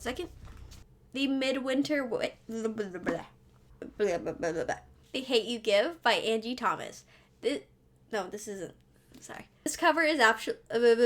second. The Midwinter Witch. The Hate You Give by Angie Thomas. This isn't. Sorry. This cover is actually. Hey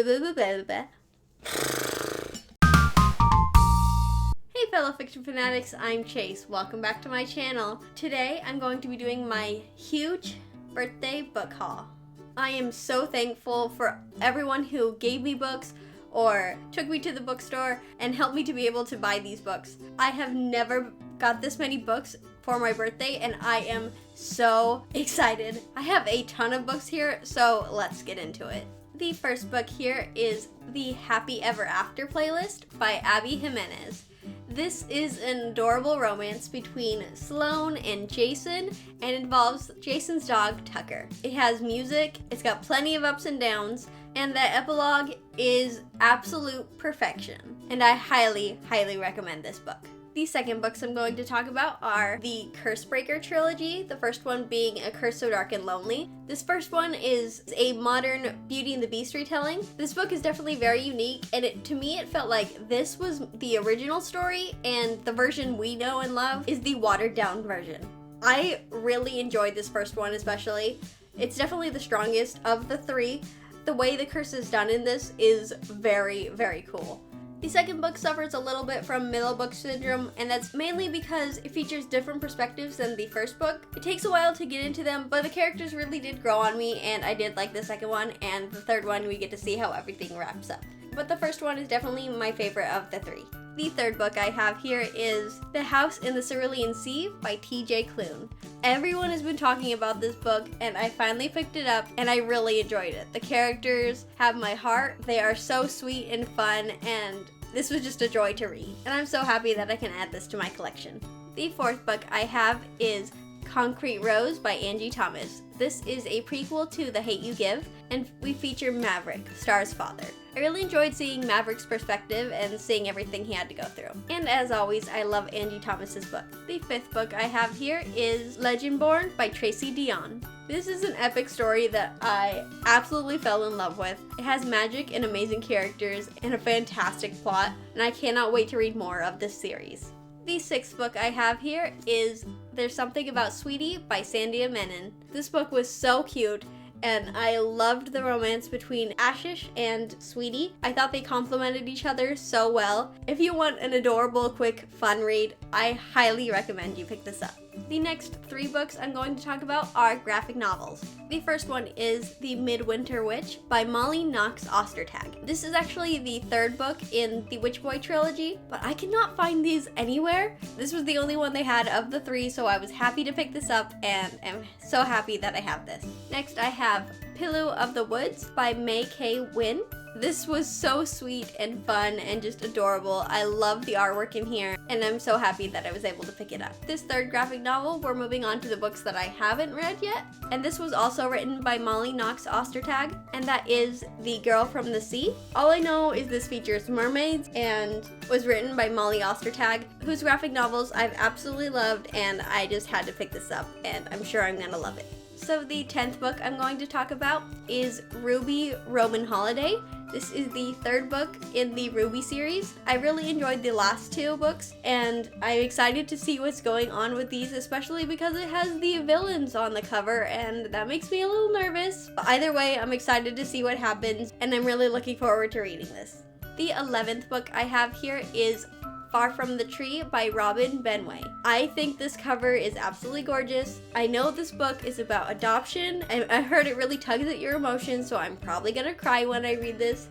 fellow fiction fanatics, I'm Chase. Welcome back to my channel. Today I'm going to be doing my huge birthday book haul. I am so thankful for everyone who gave me books or took me to the bookstore and helped me to be able to buy these books. I have never got this many books for my birthday and I am so excited. I have a ton of books here, so let's get into it. The first book here is the Happy Ever After playlist by Abby Jimenez. This is an adorable romance between Sloane and Jason and involves Jason's dog Tucker. It has music, it's got plenty of ups and downs, and the epilogue is absolute perfection. And I highly, highly recommend this book. The second books I'm going to talk about are the Cursebreaker trilogy, the first one being A Curse So Dark and Lonely. This first one is a modern Beauty and the Beast retelling. This book is definitely very unique, and to me it felt like this was the original story, and the version we know and love is the watered down version. I really enjoyed this first one especially. It's definitely the strongest of the three. The way the curse is done in this is very, very cool. The second book suffers a little bit from middle book syndrome, and that's mainly because it features different perspectives than the first book. It takes a while to get into them, but the characters really did grow on me, and I did like the second one, and the third one we get to see how everything wraps up. But the first one is definitely my favorite of the three. The third book I have here is The House in the Cerulean Sea by T.J. Klune. Everyone has been talking about this book, and I finally picked it up, and I really enjoyed it. The characters have my heart. They are so sweet and fun, and this was just a joy to read. And I'm so happy that I can add this to my collection. The fourth book I have is Concrete Rose by Angie Thomas. This is a prequel to The Hate You Give, and we feature Maverick, Star's father. I really enjoyed seeing Maverick's perspective and seeing everything he had to go through. And as always, I love Angie Thomas's book. The fifth book I have here is Legendborn by Tracy Dion. This is an epic story that I absolutely fell in love with. It has magic and amazing characters and a fantastic plot, and I cannot wait to read more of this series. The sixth book I have here is There's Something About Sweetie by Sandia Menon. This book was so cute, and I loved the romance between Ashish and Sweetie. I thought they complemented each other so well. If you want an adorable, quick, fun read, I highly recommend you pick this up. The next three books I'm going to talk about are graphic novels. The first one is The Midwinter Witch by Molly Knox Ostertag. This is actually the third book in the Witch Boy trilogy, but I cannot find these anywhere. This was the only one they had of the three, so I was happy to pick this up, and I'm so happy that I have this. Next, I have Pillow of the Woods by May K. Wynn. This was so sweet and fun and just adorable. I love the artwork in here, and I'm so happy that I was able to pick it up. This third graphic novel, we're moving on to the books that I haven't read yet, and this was also written by Molly Knox Ostertag, and that is The Girl from the Sea. All I know is this features mermaids and was written by Molly Ostertag, whose graphic novels I've absolutely loved, and I just had to pick this up, and I'm sure I'm gonna love it. So the 10th book I'm going to talk about is Ruby Roman Holiday. This is the third book in the Ruby series. I really enjoyed the last two books, and I'm excited to see what's going on with these, especially because it has the villains on the cover, and that makes me a little nervous. But either way, I'm excited to see what happens, and I'm really looking forward to reading this. The 11th book I have here is Far From the Tree by Robin Benway. I think this cover is absolutely gorgeous. I know this book is about adoption, and I heard it really tugs at your emotions, so I'm probably gonna cry when I read this.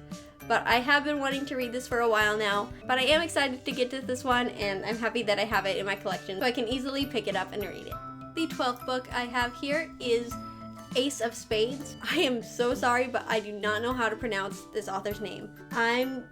But I have been wanting to read this for a while now, but I am excited to get to this one, and I'm happy that I have it in my collection, so I can easily pick it up and read it. The 12th book I have here is Ace of Spades. I am so sorry, but I do not know how to pronounce this author's name. I'm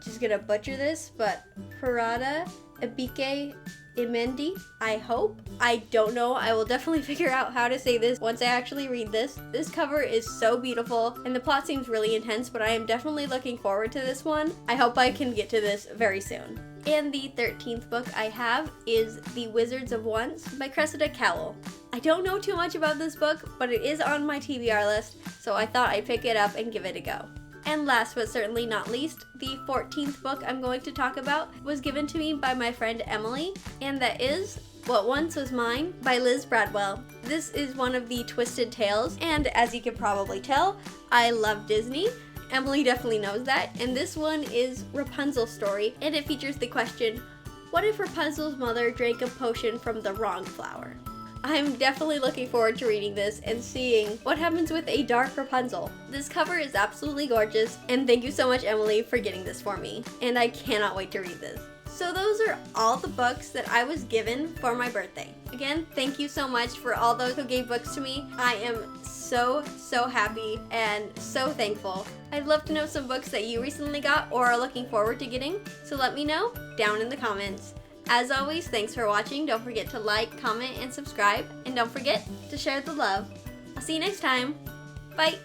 just gonna butcher this, but Parada Abike Imendi, I hope. I don't know. I will definitely figure out how to say this once I actually read this. This cover is so beautiful, and the plot seems really intense, but I am definitely looking forward to this one. I hope I can get to this very soon. And the 13th book I have is The Wizards of Once by Cressida Cowell. I don't know too much about this book, but it is on my TBR list, so I thought I'd pick it up and give it a go. And last but certainly not least, the 14th book I'm going to talk about was given to me by my friend Emily, and that is What Once Was Mine by Liz Bradwell. This is one of the twisted tales, and as you can probably tell, I love Disney. Emily definitely knows that, and this one is Rapunzel's story, and it features the question, what if Rapunzel's mother drank a potion from the wrong flower? I'm definitely looking forward to reading this and seeing what happens with a dark Rapunzel. This cover is absolutely gorgeous, and thank you so much, Emily, for getting this for me, and I cannot wait to read this. So those are all the books that I was given for my birthday. Again, thank you so much for all those who gave books to me. I am so happy and so thankful. I'd love to know some books that you recently got or are looking forward to getting, so let me know down in the comments. As always, thanks for watching. Don't forget to like, comment, and subscribe. And don't forget to share the love. I'll see you next time. Bye!